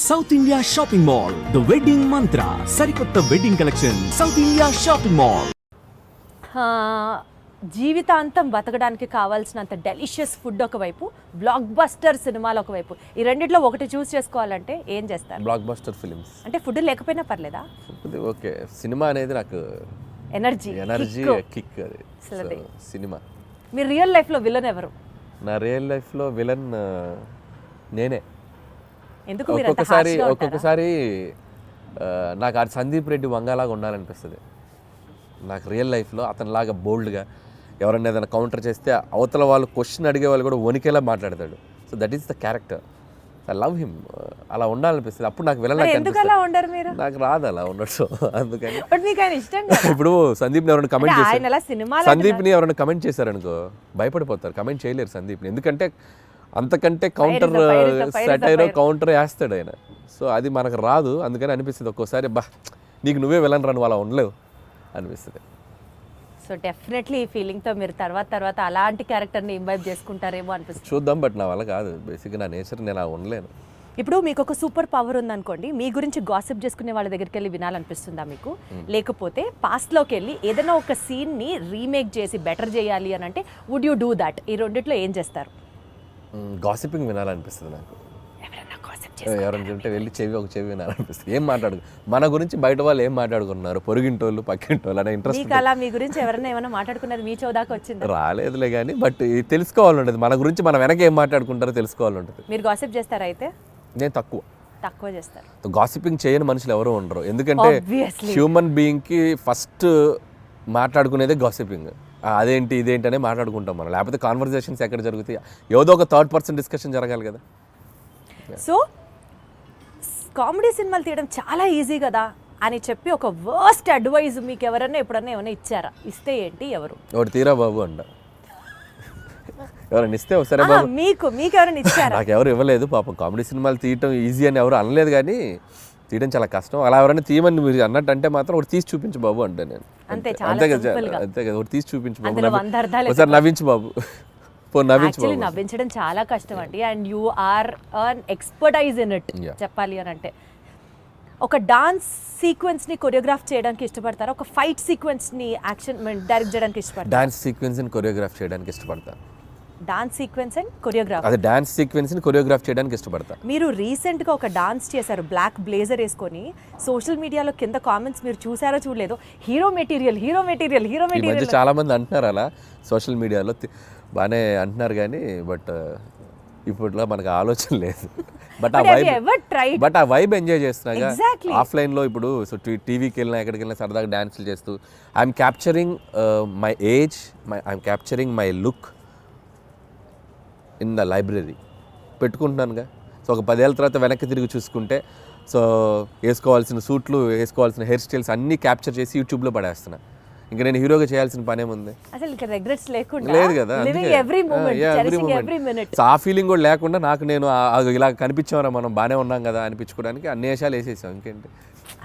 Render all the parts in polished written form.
South India shopping mall, the wedding మంత్ర, సరికొత్త wedding collection, south India shopping mall. జీవితాంతం బతకడానికి కావాల్సినంత డెలిషియస్ ఫుడ్ ఒకవైపు, బ్లాక్ బస్టర్ సినిమాలు ఒకవైపు, ఈ రెండిట్లో ఒకటి చూస్ చేసుకోవాలంటే ఏం చేస్తారు? Block buster films. అంటే ఫుడ్ లేకపోయినా పర్లేదా? ఓకే, సినిమా అనేది నాకు ఎనర్జీ కిక్. అది సినిమా. మీ రియల్ లైఫ్లో విలన్ ఎవరు? నా రియల్ లైఫ్లో విలన్ నేనే. ఎందుకు? ఒక్కొక్కసారి నాకు ఆ సందీప్ రెడ్డి వంగలాగా ఉండాలనిపిస్తుంది. నాకు రియల్ లైఫ్లో అతనిలాగా బోల్డ్గా ఎవరైనా ఏదైనా కౌంటర్ చేస్తే అవతల వాళ్ళు క్వశ్చన్ అడిగే వాళ్ళు కూడా వణికేలా మాట్లాడతాడు. So that is the character. I love him. అలా ఉండాలనిపిస్తుంది. అప్పుడు నాకు విలన్ నాకు రాదు అలా ఉండడం. అందుకని ఇప్పుడు సందీప్ని ఎవరైనా కమెంట్ చేశారు, సందీప్ని ఎవరైనా కమెంట్ చేశారనుకో భయపడిపోతారు, కమెంట్ చేయలేరు సందీప్ని. ఎందుకంటే అంతకంటే కౌంటర్ సెటైర్ కౌంటర్ వేస్తాడు ఆయన. సో అది మనకు రాదు. అందుకని అనిపిస్తుంది ఒక్కోసారి, బా నీకు నువ్వే విలన్ రా, నువ్వు అలా ఉండలేవు అనిపిస్తుంది. సో డెఫినెట్లీ ఈ ఫీలింగ్తో మీరు తర్వాత అలాంటి క్యారెక్టర్ని ఇంబైబ్ చేసుకుంటారేమో అనిపిస్తుంది. చూద్దాం. బట్ నా వల్ల కాదు. బేసిక్గా నా నేచర్ నేను అలా ఉండలేను. ఇప్పుడు మీకు ఒక సూపర్ పవర్ ఉందనుకోండి, మీ గురించి గాసిప్ చేసుకునే వాళ్ళ దగ్గరికి వెళ్ళి వినాలనిపిస్తుందా మీకు? లేకపోతే పాస్ట్లోకి వెళ్ళి ఏదైనా ఒక సీన్ని రీమేక్ చేసి బెటర్ చేయాలి అని అంటే వుడ్ యూ డూ దాట్? ఈ రెండిట్లో ఏం చేస్తారు? గాసిపింగ్ వినాలనిపిస్తుంది నాకు. ఎవరైనా చెప్తే వెళ్ళి చెవి వినాలనిపిస్తుంది. ఏం మాట్లాడు మన గురించి బయట వాళ్ళు ఏం మాట్లాడుకున్నారు, పొరుగింటోళ్ళు పక్కింటోళ్ళు అనే ఇంట్రెస్ట్. అలా మీ గురించి ఎవరైనా ఏమైనా మాట్లాడుకున్నది మీ చౌదాకా వచ్చింది? రాలేదులే కానీ, బట్ తెలుసుకోవాలంటది మన గురించి, మన వెనక ఏం మాట్లాడుకుంటారో తెలుసుకోవాలంటది. మీరు గాసిప్ చేస్తారా? అయితే నేను తక్కువ చేస్తారు. గాసిపింగ్ చేయని మనుషులు ఎవరు ఉండరు. ఎందుకంటే హ్యూమన్ బీయింగ్కి ఫస్ట్ మాట్లాడుకునేదే గాసిపింగ్. అదేంటి ఇదేంటి అనే మాట్లాడుకుంటాం మనం. లేకపోతే కాన్వర్జేషన్స్ ఎక్కడ జరుగుతాయి? ఏదో ఒక థర్డ్ పర్సన్ డిస్కషన్ జరగాలి కదా. సో కామెడీ సినిమాలు తీయడం చాలా ఈజీ కదా అని చెప్పి ఒక వర్స్ట్ అడ్వైజ్ మీకు ఎవరైనా ఎప్పుడన్నా ఏమైనా ఇచ్చారా? ఇస్తే ఏంటి? ఎవరు? ఒకటి తీరా బాబు అంట. ఎవరైనా ఇస్తే సరే బాబు. మీకు ఎవరైనా ఇచ్చారా? నాకు ఎవరు ఇవ్వలేదు పాపం. కామెడీ సినిమాలు తీయటం ఈజీ అని ఎవరు అనలేదు, కానీ తీయడం చాలా కష్టం. అలా ఎవరైనా తీయమని మీరు అన్నట్టు అంటే మాత్రం ఒకటి తీసి చూపించు బాబు అంటే నేను అంతే కదా. ఒకటి తీసి చూపించు బాబు, ఒకసారి నవ్వించు బాబు. నవ్వించడం చాలా కష్టం అండి. And you are an expertise in it చెప్పాలి అని అంటే. ఒక డాన్స్ సీక్వెన్స్ ని కొరియోగ్రాఫ్ చేయడానికి ఇష్టపడతారా? ఒక ఫైట్ సీక్వెన్స్ ని యాక్షన్ డైరెక్ట్ చేయడానికి ఇష్టపడతారా? డాన్స్ సీక్వెన్స్ ని కొరియోగ్రాఫ్ చేయడానికి ఇష్టపడతాను. Dance sequence and choreograph. అదే డాన్స్ సీక్వెన్స్ ని కొరియోగ్రాఫ్ చేయడానికి ఇష్టపడతాను. మీరు రీసెంట్ గా ఒక డాన్స్ చేశారు బ్లాక్ బ్లేజర్ వేసుకొని. సోషల్ మీడియాలో కింద కామెంట్స్ మీరు చూసారో చూడలేదో, హీరో మెటీరియల్. ఈ మధ్య చాలా మంది అంటున్నారు అలా సోషల్ మీడియాలో, బాగానే అంటున్నారు కానీ బట్ ఇప్పట్లో మనకు ఆలోచన లేదు. బట్ ఆ వైబ్ ఎంజాయ్ చేస్తున్నాగా ఆఫ్లైన్లో. ఇప్పుడు సో టీవీకి వెళ్ళినా ఎక్కడికి వెళ్ళినా సరదాగా డ్యాన్సులు చేస్తూ I'm capturing my age, I'm capturing my look in the library పెట్టుకుంటున్నానుగా. సో ఒక 10 ఏళ్ళ తర్వాత వెనక్కి తిరిగి చూసుకుంటే, సో వేసుకోవాల్సిన సూట్లు, వేసుకోవాల్సిన హెయిర్ స్టైల్స్ అన్నీ క్యాప్చర్ చేసి యూట్యూబ్లో పడేస్తున్నా. ఇంకా నేను హీరోగా చేయాల్సిన పనేముంది? లేదు కదా. ఆ ఫీలింగ్ కూడా లేకుండా నాకు నేను ఇలా కనిపించామరా మనం బాగానే ఉన్నాం కదా అనిపించుకోవడానికి అన్ని వేషాలు వేసేసాం. ఇంకేంటి?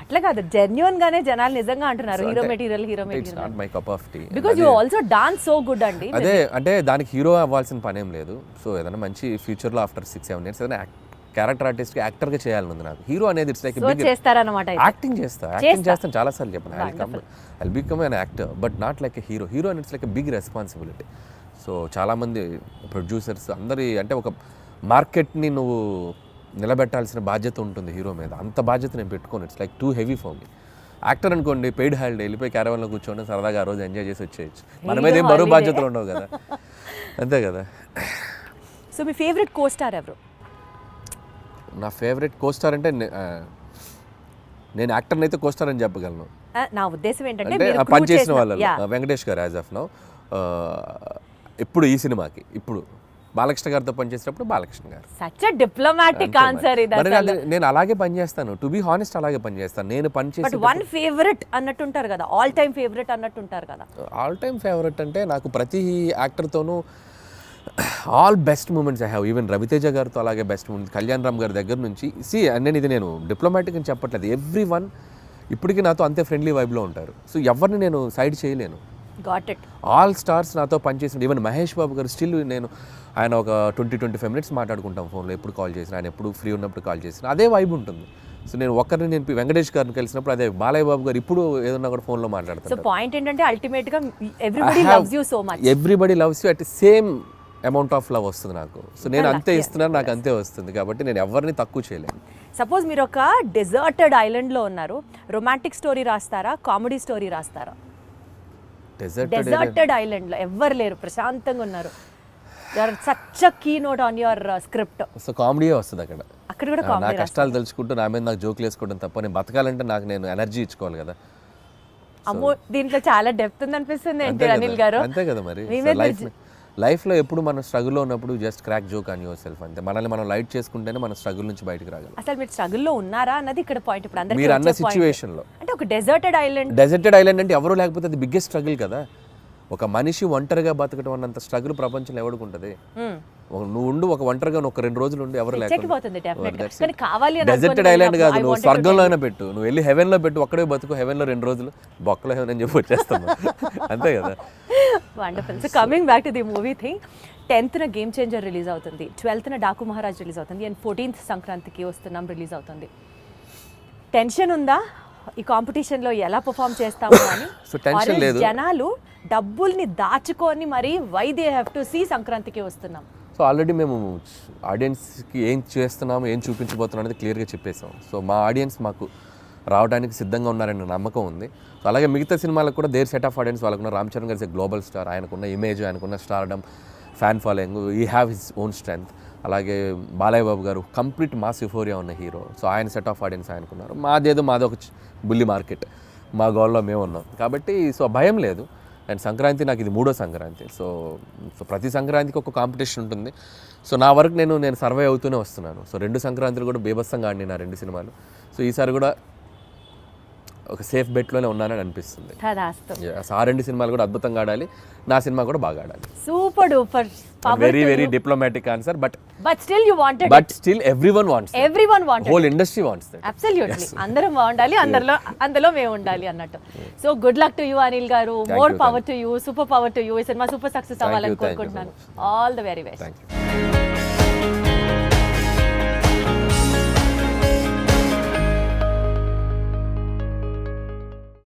అట్లా కాదు, జెన్యూన్ గానే జనాలు నిజంగా అంటున్నారు hero material. It's not my cup of tea. Because you also dance so good అండి. అదే అంటే దానికి హీరో అవ్వాల్సిన పనేం లేదు. సో ఏదైనా మంచి ఫ్యూచర్లో ఆఫ్టర్ 6-7 years ఏదైనా క్యారెక్టర్ ఆర్టిస్ట్ యాక్టర్గా చేయాలని ఉంది నాకు. హీరో అనేది ఇట్స్ లైక్ యాక్టింగ్ చేస్తాను చాలాసార్లు చెప్పాను. I become an actor but not like a hero. Hero అని it's like a big responsibility. So చాలామంది ప్రొడ్యూసర్స్ అందరి అంటే ఒక మార్కెట్ని నువ్వు నిలబెట్టాల్సిన బాధ్యత ఉంటుంది హీరో మీద. అంత బాధ్యత నేను పెట్టుకోను. It's like too heavy for me. Actor అనుకోండి, పెయిడ్ హాలిడే వెళ్ళిపోయి క్యారవాన్లో కూర్చోండి, సరదాగా ఆ రోజు ఎంజాయ్ చేసి వచ్చేయచ్చు. మన మీద ఏం బరువు బాధ్యతలు ఉండవు కదా. అంతే కదా. సో మీ ఫేవరెట్ కో స్టార్ ఎవరు? నా ఫేవరెట్ కో స్టార్ అంటే నేను యాక్టర్ని అయితే కో స్టార్ అని చెప్పగలను. నా ఉద్దేశం ఏంటంటే పనిచేసిన వాళ్ళు వెంకటేష్ గారు యాజ్ ఆఫ్ నౌ. ఇప్పుడు ఈ సినిమాకి ఇప్పుడు బాలకృష్ణ గారితో పనిచేసినప్పుడు బాలకృష్ణ గారు. సచ్ ఎ డిప్లొమాటిక్ ఆన్సర్ ఇది. నేను అలాగే పనిచేస్తాను. టు బి హానెస్ట్ అలాగే పనిచేస్తాను. నేను పనిచేసి వన్ ఫేవరెట్ అన్నట్టుంటారు కదా, ఆల్ టైమ్ ఫేవరెట్ అన్నట్టుంటారు కదా. ఆల్ టైమ్ ఫేవరెట్ అంటే నాకు ప్రతి యాక్టర్తోనూ all best moments I have. Even Ravi Teja గారితో అలాగే బెస్ట్ మూమెంట్స్. కళ్యాణ్ రామ్ గారి దగ్గర నుంచి నేను డిప్లొమాటిక్ అని చెప్పట్లేదు. ఎవ్రీ వన్ ఇప్పటికీ నాతో అంతే ఫ్రెండ్లీ వైబ్లో ఉంటారు. సో ఎవరిని నేను సైడ్ చేయలేను. Got it. ఆల్ స్టార్స్ నాతో పనిచేసిన ఈవెన్ మహేష్ బాబు గారు స్టిల్ నేను ఆయన ఒక 20-25 మినిట్స్ మాట్లాడుకుంటాం ఫోన్లో, ఎప్పుడు కాల్ చేసిన ఆయన ఎప్పుడు ఫ్రీ ఉన్నప్పుడు కాల్ చేసిన అదే వైబ్ ఉంటుంది. సో నేను ఒక్కరిని నేను వెంకటేష్ గారిని కలిసినప్పుడు అదే బాలయ్య బాబు గారు ఇప్పుడు ఏదన్నా కూడా ఫోన్లో సో మాట్లాడతారు. పాయింట్ ఏంటంటే అల్టిమేట్ గా everybody loves you so much. Everybody loves you at same amount of love వస్తుంది నాకు. సో నేను అంతే ఇస్తున్నాను, నాకు అంతే వస్తుంది, కాబట్టి నేను ఎవరిని తక్కువ చేయలేను. సపోజ్ మీరు ఒక డెజర్టెడ్ ఐలాండ్ లో ఉన్నారు, రొమాంటిక్ స్టోరీ రాస్తారా, కామెడీ స్టోరీ రాస్తారా? డెజర్టెడ్ ఐలాండ్ లో ఎవ్వరు లేరు, ప్రశాంతంగా ఉన్నారు, such a key note on your script. So కామెడీయే వస్తుంది అక్కడ. అక్కడ కూడా నా కామెడీ. కష్టాలు తెలుసుకుంటూ నా మీద నాకు జోకులు వేసుకోవడం తప్ప, నేను బతకాలంటే నాకు నేను ఎనర్జీ ఇచ్చుకోవాలి కదా. అమ్మో, దీంట్లో చాలా డెప్త్ ఉంది అనిపిస్తుంది ఏంటి అనిల్ గారు? అంతే కదా మరి. లైఫ్లో ఎప్పుడు మనం స్ట్రగుల్లో ఉన్నప్పుడు just crack joke on your self అంతే. మనల్ని మనం లైట్ చేసుకుంటేనే మన స్ట్రగుల్ నుంచి బయటకు రాగలం. అసలు మీరు స్ట్రగుల్లో ఉన్నారా అన్నది ఇక్కడ పాయింట్. ఇప్పుడు అందరికీ మీరు అన్న వచ్చే point. సిచ్యువేషన్లో అంటే ఒక డెజర్టెడ్ ఐలాండ్ అంటే ఎవరు లేకపోతే అది బిగ్గెస్ట్ స్ట్రగుల్ కదా. ఒక మనిషి ఒంటరిగా బతకడం అన్నంత స్ట్రగుల్ ప్రపంచంలో ఎవరికి ఉంటుంది? నువ్వు ఉండు ఒక ఒంటరిగా ఒక 2 రోజులు ఉండి ఎవరు లేకపోతే. డెజర్టెడ్ ఐలాండ్ కాదు, నువ్వు స్వర్గంలో అయినా పెట్టు, నువ్వు వెళ్ళి హెవెన్లో పెట్టు, ఒక్కడే బతుకు హెవెన్లో 2 రోజులు, బొక్కలో హెవెన్ అని చెప్పి వచ్చేస్తాను. అంతే కదా. Wonderful. So coming back to the movie thing, 10th game changer release అవుతుంది, 12th డాకు మహారాజ్ రిలీజ్ అవుతుంది, అండ్ 14th సంక్రాంతికి వస్తున్నాం రిలీజ్ అవుతుంది. టెన్షన్ ఉందా ఈ కాంపిటీషన్ లో ఎలా పర్ఫామ్ చేస్తాము అని? సో టెన్షన్ లేదు. జనాలు డబ్బుల్ని దాచుకొని మరి why they have to see సంక్రాంతికి వస్తున్నాం. సో ఆల్రెడీ మేము ఆడియన్స్కి ఏం చేస్తున్నాము, ఏం చూపించబోతున్నాం అనేది క్లియర్గా చెప్పేసాం. సో మా ఆడియన్స్ మాకు రావడానికి సిద్ధంగా ఉన్నారనే నమ్మకం ఉంది. సో అలాగే మిగతా సినిమాలకు కూడా దేర్ సెట్ ఆఫ్ ఆడియన్స్ వాళ్ళకున్న. రామ్ చరణ్ గారి గ్లోబల్ స్టార్, ఆయనకున్న ఇమేజ్, ఆయనకున్న స్టార్డమ్, ఫ్యాన్ ఫాలోయింగ్, ఈ హ్యావ్ హిస్ ఓన్ స్ట్రెంగ్త్. అలాగే బాలయ్య బాబు గారు కంప్లీట్ మాస్ యుఫోరియా ఉన్న హీరో. సో ఆయన సెట్ ఆఫ్ ఆడియన్స్ ఆయనకున్నారు. మాది ఒక బుల్లి మార్కెట్, మా గోల్లో మేము ఉన్నాం కాబట్టి సో భయం లేదు. అండ్ సంక్రాంతి నాకు ఇది 3వ సంక్రాంతి. సో ప్రతి సంక్రాంతికి ఒక కాంపిటీషన్ ఉంటుంది. సో నా వరకు నేను సర్వే అవుతూనే వస్తున్నాను. సో 2 సంక్రాంతులు కూడా బీభత్సంగా ఆడినాయి నా 2 సినిమాలు. సో ఈసారి కూడా ఒక సేఫ్ బెట్లోనే ఉన్నానని అనిపిస్తుంది. ఆ 2 సినిమాలు కూడా అద్భుతంగా ఆడాలి, నా సినిమా కూడా బాగా ఆడాలి. Super duper. Very diplomatic answer, but still you wanted, but still everyone wants, whole industry wants that. Absolutely. అందరం బాగుండాలి, అందులో మేము ఉండాలి అన్నట్టు. So good luck to you Anil గారు, more power to you, super power to you. ఈ cinema super success అవ్వాలని కోరుకుంటున్నాను. All the very best.